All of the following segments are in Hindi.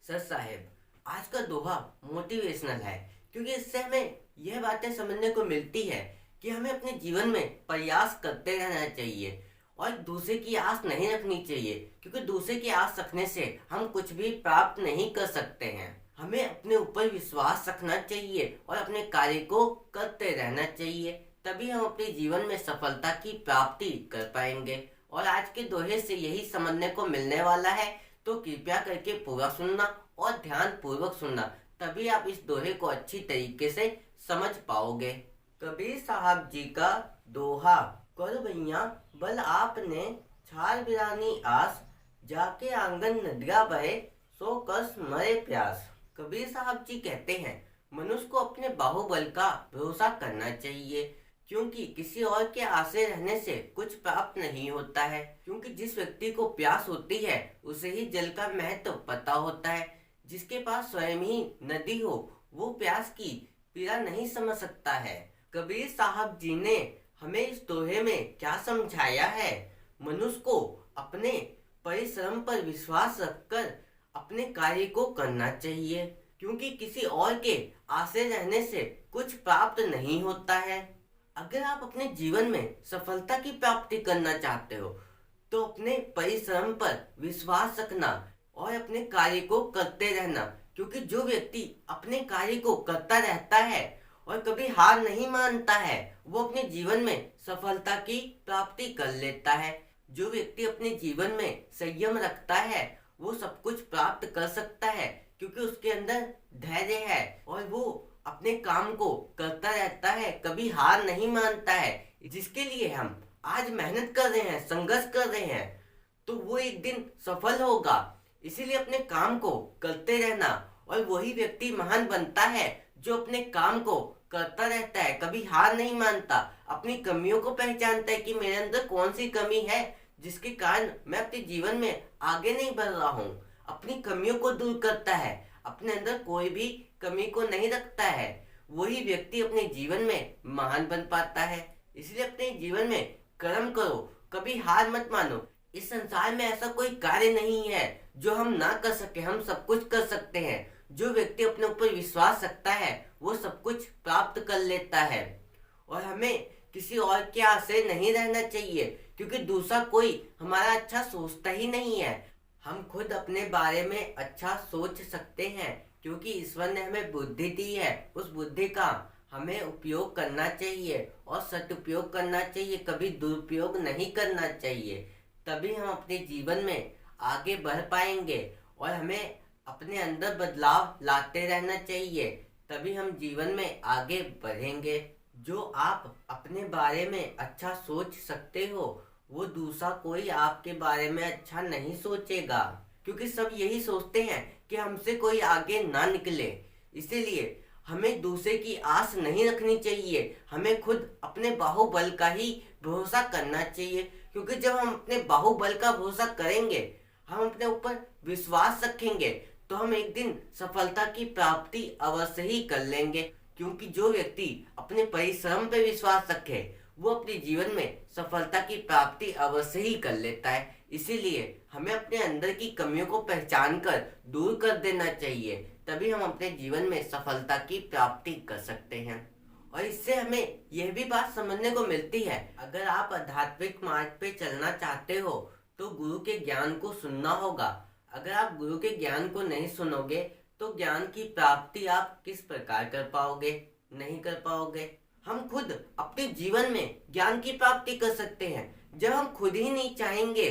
सर साहेब, आज का दोहा मोटिवेशनल है क्योंकि इससे हमें यह बातें समझने को मिलती है कि हमें अपने जीवन में प्रयास करते रहना चाहिए और दूसरे की आस नहीं रखनी चाहिए क्योंकि दूसरे की आस रखने से हम कुछ भी प्राप्त नहीं कर सकते हैं। हमें अपने ऊपर विश्वास रखना चाहिए और अपने कार्य को करते रहना चाहिए, तभी हम अपने जीवन में सफलता की प्राप्ति कर पाएंगे। और आज के दोहे से यही समझने को मिलने वाला है, तो कृपया करके पूरा सुनना और ध्यान पूर्वक सुनना, तभी आप इस दोहे को अच्छी तरीके से समझ पाओगे। कबीर साहब जी का दोहा। कर भैया बल आपने छाल बिरानी आस, जाके आंगन नदिया बहे सो कस मरे प्यास। कबीर साहब जी कहते हैं, मनुष्य को अपने बाहुबल का भरोसा करना चाहिए क्योंकि किसी और के आश्रय रहने से कुछ प्राप्त नहीं होता है। क्योंकि जिस व्यक्ति को प्यास होती है उसे ही जल का महत्व पता होता है। जिसके पास स्वयं ही नदी हो वो प्यास की पीड़ा नहीं समझ सकता है। कबीर साहब जी ने हमें इस दोहे में क्या समझाया है? मनुष्य को अपने परिश्रम पर विश्वास रखकर अपने कार्य को करना चाहिए क्योंकि किसी और के आश्रय रहने से कुछ प्राप्त नहीं होता है। अगर आप अपने जीवन में सफलता की प्राप्ति करना चाहते हो तो अपने परिश्रम पर विश्वास रखना और अपने कार्य को करते रहना, क्योंकि जो व्यक्ति अपने कार्य को करता रहता है और कभी हार नहीं मानता है वो अपने जीवन में सफलता की प्राप्ति कर लेता है। जो व्यक्ति अपने जीवन में संयम रखता है वो सब कुछ प्राप्त कर सकता है क्योंकि उसके अंदर धैर्य है और वो अपने काम को करता रहता है, कभी हार नहीं मानता है। जिसके लिए हम आज मेहनत कर रहे हैं, संघर्ष कर रहे हैं, तो वो एक दिन सफल होगा। इसीलिए अपने काम को करते रहना, और वही व्यक्ति महान बनता है जो अपने काम को करता रहता है, कभी हार नहीं मानता, अपनी कमियों को पहचानता है कि मेरे अंदर कौन सी कमी है जिसके कारण मैं अपने जीवन में आगे नहीं बढ़ रहा हूँ। अपनी कमियों को दूर करता है, अपने अंदर कोई भी कमी को नहीं रखता है, वही व्यक्ति अपने जीवन में महान बन पाता है। इसलिए अपने जीवन में कर्म करो, कभी हार मत मानो। इस संसार में ऐसा कोई कार्य नहीं है जो हम ना कर सके, हम सब कुछ कर सकते हैं। जो व्यक्ति अपने ऊपर विश्वास रखता है वो सब कुछ प्राप्त कर लेता है। और हमें किसी और के आश्रय नहीं रहना चाहिए क्योंकि दूसरा कोई हमारा अच्छा सोचता ही नहीं है। हम खुद अपने बारे में अच्छा सोच सकते हैं क्योंकि ईश्वर ने हमें बुद्धि दी है। उस बुद्धि का हमें उपयोग करना चाहिए और सदुपयोग करना चाहिए, कभी दुरुपयोग नहीं करना चाहिए। तभी हम अपने जीवन में आगे बढ़ पाएंगे और हमें अपने अंदर बदलाव लाते रहना चाहिए, तभी हम जीवन में आगे बढ़ेंगे। जो आप अपने बारे में अच्छा सोच सकते हो वो दूसरा कोई आपके बारे में अच्छा नहीं सोचेगा, क्योंकि सब यही सोचते हैं कि हमसे कोई आगे ना निकले। इसीलिए हमें दूसरे की आस नहीं रखनी चाहिए, हमें खुद अपने बाहुबल का ही भरोसा करना चाहिए। क्योंकि जब हम अपने बाहुबल का भरोसा करेंगे, हम अपने ऊपर विश्वास रखेंगे, तो हम एक दिन सफलता की प्राप्ति अवश्य ही कर लेंगे। क्योंकि जो व्यक्ति अपने परिश्रम पर विश्वास रखे वो अपने जीवन में सफलता की प्राप्ति अवश्य ही कर लेता है। इसीलिए हमें अपने अंदर की कमियों को पहचान कर दूर कर देना चाहिए, तभी हम अपने जीवन में सफलता की प्राप्ति कर सकते हैं। और इससे हमें यह भी बात समझने को मिलती है, अगर आप आध्यात्मिक मार्ग पे चलना चाहते हो तो गुरु के ज्ञान को सुनना होगा। अगर आप गुरु के ज्ञान को नहीं सुनोगे तो ज्ञान की प्राप्ति आप किस प्रकार कर पाओगे? नहीं कर पाओगे। हम खुद अपने जीवन में ज्ञान की प्राप्ति कर सकते हैं। जब हम खुद ही नहीं चाहेंगे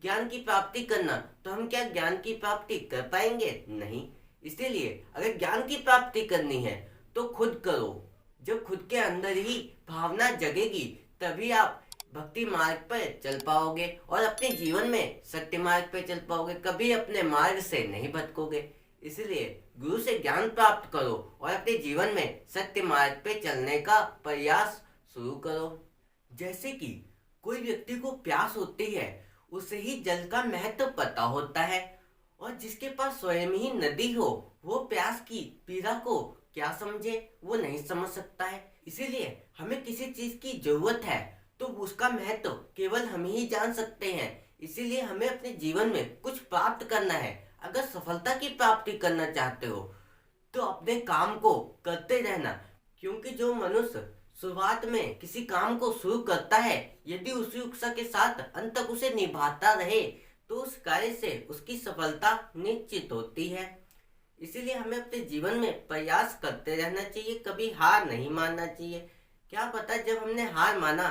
ज्ञान की प्राप्ति करना तो हम क्या ज्ञान की प्राप्ति कर पाएंगे? नहीं। इसीलिए अगर ज्ञान की प्राप्ति करनी है तो खुद करो। जब खुद के अंदर ही भावना जगेगी तभी आप भक्ति मार्ग पर चल पाओगे और अपने जीवन में सत्य मार्ग पर चल पाओगे, कभी अपने मार्ग से नहीं भटकोगे। इसलिए गुरु से ज्ञान प्राप्त करो और अपने जीवन में सत्य मार्ग पे चलने का प्रयास शुरू करो। जैसे कि कोई व्यक्ति को प्यास होती है उसे ही जल का महत्व पता होता है, और जिसके पास स्वयं ही नदी हो वो प्यास की पीड़ा को क्या समझे, वो नहीं समझ सकता है। इसीलिए हमें किसी चीज की जरूरत है तो उसका महत्व केवल हम ही जान सकते हैं। इसीलिए हमें अपने जीवन में कुछ प्राप्त करना है, अगर सफलता की प्राप्ति करना चाहते हो तो अपने काम को करते रहना, क्योंकि जो मनुष्य शुरुआत में किसी काम को शुरू करता है, यदि उसी उत्साह के साथ अंत तक उसे निभाता रहे तो उस कार्य से उसकी सफलता निश्चित होती है। इसीलिए हमें अपने जीवन में प्रयास करते रहना चाहिए, कभी हार नहीं मानना चाहिए। क्या पता जब हमने हार माना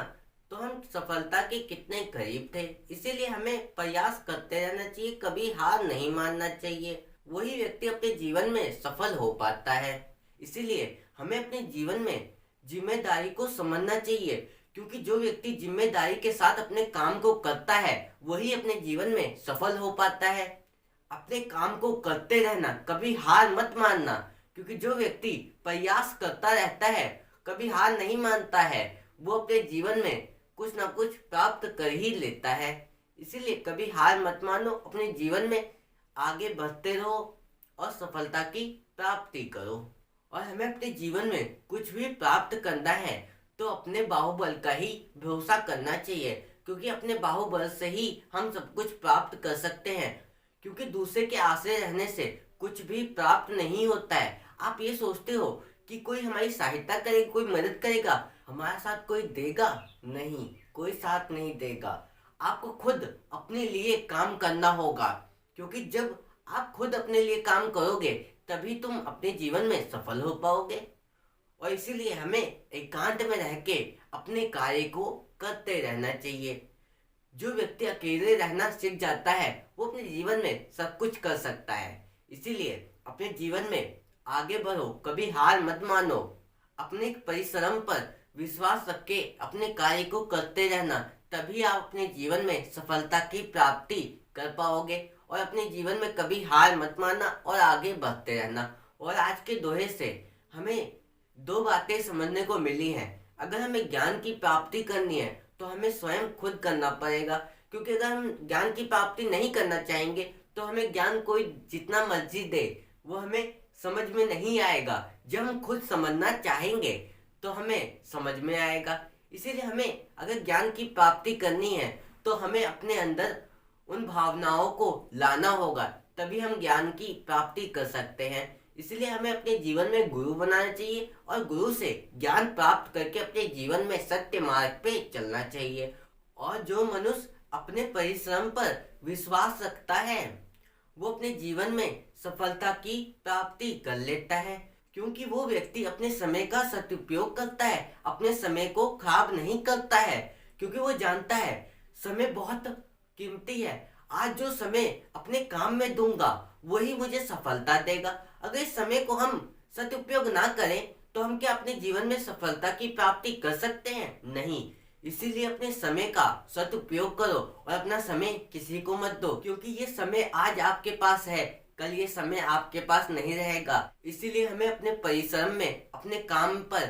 तो हम सफलता के कितने करीब थे। इसीलिए हमें प्रयास करते रहना चाहिए, कभी हार नहीं मानना चाहिए। वही व्यक्ति अपने जीवन में सफल हो पाता है। इसीलिए हमें अपने जीवन में जिम्मेदारी को समझना चाहिए, क्योंकि जो व्यक्ति जिम्मेदारी के साथ अपने काम को करता है वही अपने जीवन में सफल हो पाता है। अपने काम को करते रहना, कभी हार मत मानना, क्योंकि जो व्यक्ति प्रयास करता रहता है, कभी हार नहीं मानता है, वो अपने जीवन में कुछ ना कुछ प्राप्त कर ही लेता है। इसीलिए कभी हार मत मानो, अपने जीवन में आगे बढ़ते रहो और सफलता की प्राप्ति करो। और हमें अपने जीवन में कुछ भी प्राप्त करना है तो अपने बाहुबल का ही भरोसा करना चाहिए, क्योंकि अपने बाहुबल से ही हम सब कुछ प्राप्त कर सकते हैं। क्योंकि दूसरे के आश्रय रहने से कुछ भी प्राप्त नहीं होता है। आप ये सोचते हो कि कोई हमारी सहायता करेगा, कोई मदद करेगा, हमारा साथ कोई देगा? नहीं, कोई साथ नहीं देगा। आपको खुद अपने लिए काम करना होगा, क्योंकि जब आप खुद अपने लिए काम करोगे तभी तुम अपने जीवन में सफल हो पाओगे। और इसीलिए हमें एकांत में रह के अपने कार्य को करते रहना चाहिए। जो व्यक्ति अकेले रहना सीख जाता है वो अपने जीवन में सब कुछ कर सकता है। इसीलिए अपने जीवन में आगे बढ़ो, कभी हार मत मानो, अपने परिश्रम पर विश्वास रख के अपने कार्य को करते रहना, तभी आप अपने जीवन में सफलता की प्राप्ति कर पाओगे। और अपने जीवन में कभी हार मत मानना और आगे बढ़ते रहना। और आज के दोहे से हमें दो बातें समझने को मिली हैं। अगर हमें ज्ञान की प्राप्ति करनी है तो हमें स्वयं खुद करना पड़ेगा, क्योंकि अगर हम ज्ञान की प्राप्ति नहीं करना चाहेंगे तो हमें ज्ञान कोई जितना मर्जी दे वो हमें समझ में नहीं आएगा। जब हम खुद समझना चाहेंगे तो हमें समझ में आएगा। इसीलिए हमें अगर ज्ञान की प्राप्ति करनी है तो हमें अपने अंदर उन भावनाओं को लाना होगा, तभी हम ज्ञान की प्राप्ति कर सकते हैं। इसलिए हमें अपने जीवन में गुरु बनाना चाहिए और गुरु से ज्ञान प्राप्त करके अपने जीवन में सत्य मार्ग पे चलना चाहिए। और जो मनुष्य अपने परिश्रम पर विश्वास रखता है वो अपने जीवन में सफलता की प्राप्ति कर लेता है, क्योंकि वो व्यक्ति अपने समय का सदुपयोग करता है, अपने समय को खराब नहीं करता है, क्योंकि वो जानता है समय बहुत कीमती है। आज जो समय अपने काम में दूंगा वही मुझे सफलता देगा। अगर इस समय को हम सदुपयोग ना करें तो हम क्या अपने जीवन में सफलता की प्राप्ति कर सकते हैं? नहीं। इसीलिए अपने समय का सदुपयोग करो और अपना समय किसी को मत दो, क्योंकि ये समय आज आपके पास है, कल ये समय आपके पास नहीं रहेगा। इसीलिए हमें अपने परिश्रम में अपने काम पर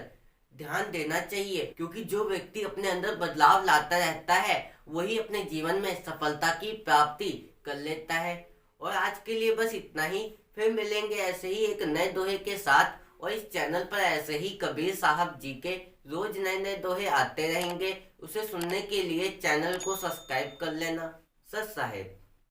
ध्यान देना चाहिए, क्योंकि जो व्यक्ति अपने अंदर बदलाव लाता रहता है वही अपने जीवन में सफलता की प्राप्ति कर लेता है। और आज के लिए बस इतना ही। फिर मिलेंगे ऐसे ही एक नए दोहे के साथ, और इस चैनल पर ऐसे ही कबीर साहब जी के रोज नए नए दोहे आते रहेंगे। उसे सुनने के लिए चैनल को सब्सक्राइब कर लेना। सत साहेब।